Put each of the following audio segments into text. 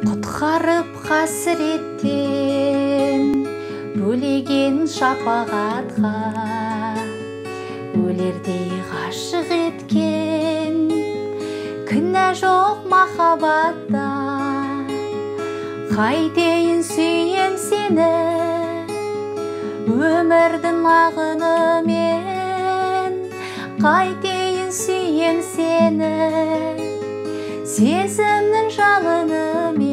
Құтқарып қасіреттен бөлеген шапағатқа, өлердей ғашық еткен кінә жоқ махаббатта. Қайтейін сүйем сені өмірдің ағынымен, қайтейін сүйем сені сезімнің жалынымен,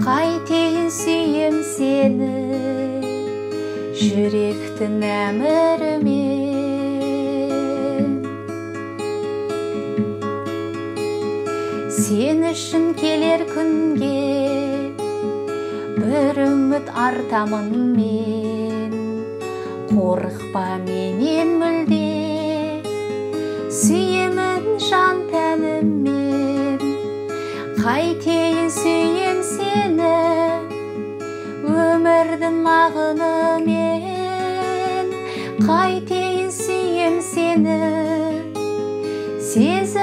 қайтейін сүйем сені жүректің әмірімен. Сен үшін келер күнге бір үміт артамын мен, қорықпа менен мүлде, сүйемін жан тәніммен. Қайтейін сүйем сені өмірдің ағынымен, қайтейін сүйем сені сезім